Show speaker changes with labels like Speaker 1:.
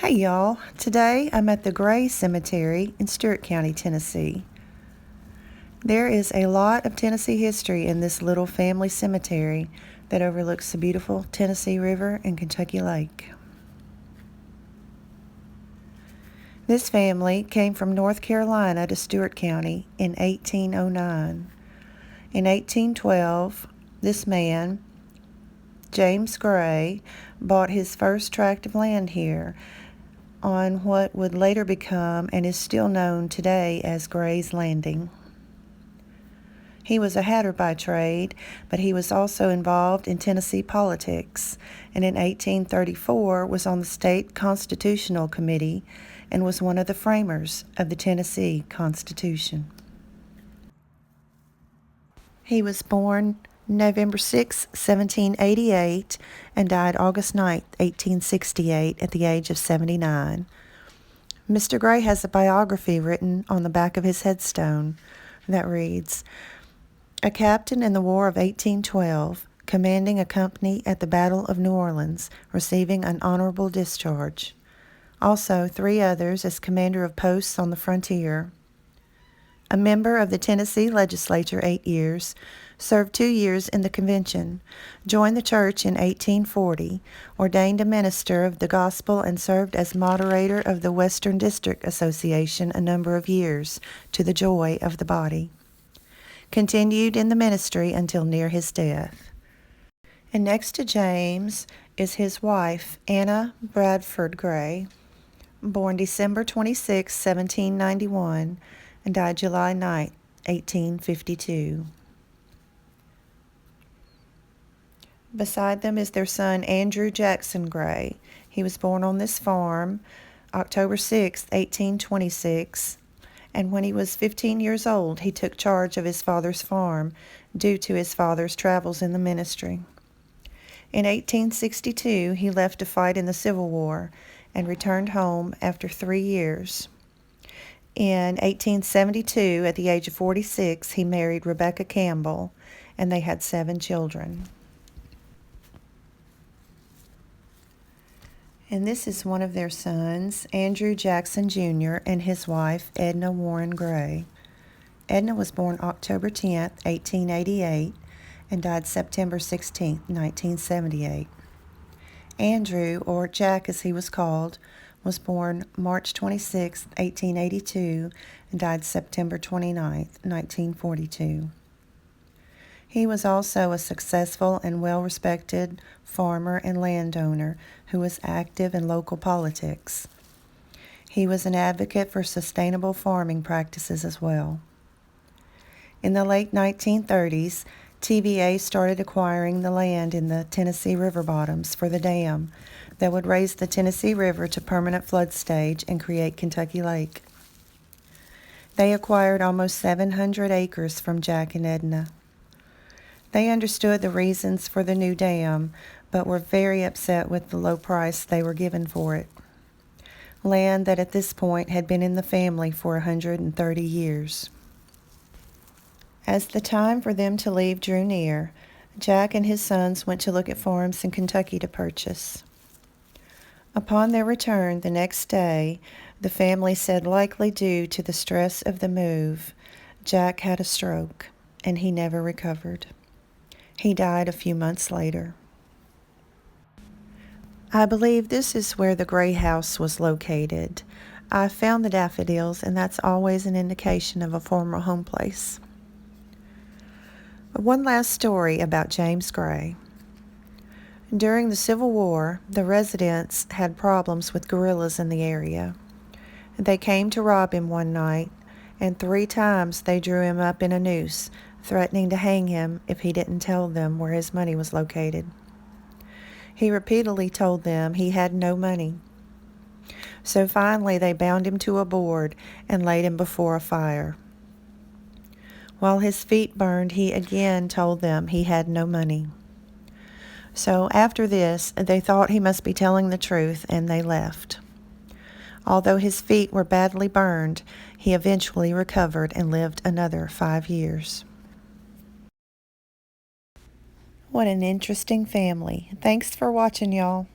Speaker 1: Hey y'all, today I'm at the Gray Cemetery in Stewart County, Tennessee. There is a lot of Tennessee history in this little family cemetery that overlooks the beautiful Tennessee River and Kentucky Lake. This family came from North Carolina to Stewart County in 1809. In 1812, this man, James Gray, bought his first tract of land here on what would later become and is still known today as Gray's Landing. He was a hatter by trade, but he was also involved in Tennessee politics, and in 1834 was on the State Constitutional Committee and was one of the framers of the Tennessee Constitution. He was born November 6, 1788, and died August 9, 1868, at the age of 79. Mr. Gray has a biography written on the back of his headstone that reads, "A captain in the War of 1812, commanding a company at the Battle of New Orleans, receiving an honorable discharge. Also 3 others as commander of posts on the frontier. A member of the Tennessee legislature 8 years, served 2 years in the convention, joined the church in 1840, ordained a minister of the gospel, and served as moderator of the Western District Association a number of years, to the joy of the body. Continued in the ministry until near his death." And next to James is his wife, Anna Bradford Gray, born December 26, 1791, and died July 9, 1852. Beside them is their son, Andrew Jackson Gray. He was born on this farm October 6, 1826, and when he was 15 years old, he took charge of his father's farm due to his father's travels in the ministry. In 1862, he left to fight in the Civil War and returned home after 3 years. In 1872, at the age of 46, he married Rebecca Campbell, and they had 7 children. And this is one of their sons, Andrew Jackson Jr., and his wife, Edna Warren Gray. Edna was born October 10, 1888, and died September 16, 1978. Andrew, or Jack as he was called, was born March 26, 1882, and died September 29, 1942. He was also a successful and well-respected farmer and landowner who was active in local politics. He was an advocate for sustainable farming practices as well. In the late 1930s, TVA started acquiring the land in the Tennessee river bottoms for the dam that would raise the Tennessee River to permanent flood stage and create Kentucky Lake. They acquired almost 700 acres from Jack and Edna. They understood the reasons for the new dam, but were very upset with the low price they were given for it. Land that at this point had been in the family for 130 years. As the time for them to leave drew near, Jack and his sons went to look at farms in Kentucky to purchase. Upon their return the next day, the family said likely due to the stress of the move, Jack had a stroke, and he never recovered. He died a few months later. I believe this is where the Gray house was located. I found the daffodils, and that's always an indication of a former home place. But one last story about James Gray. During the Civil War, the residents had problems with guerrillas in the area. They came to rob him one night, and 3 times they drew him up in a noose, threatening to hang him if he didn't tell them where his money was located. He repeatedly told them he had no money. So finally they bound him to a board and laid him before a fire. While his feet burned, he again told them he had no money. So after this, they thought he must be telling the truth, and they left. Although his feet were badly burned, he eventually recovered and lived another 5 years. What an interesting family. Thanks for watching, y'all.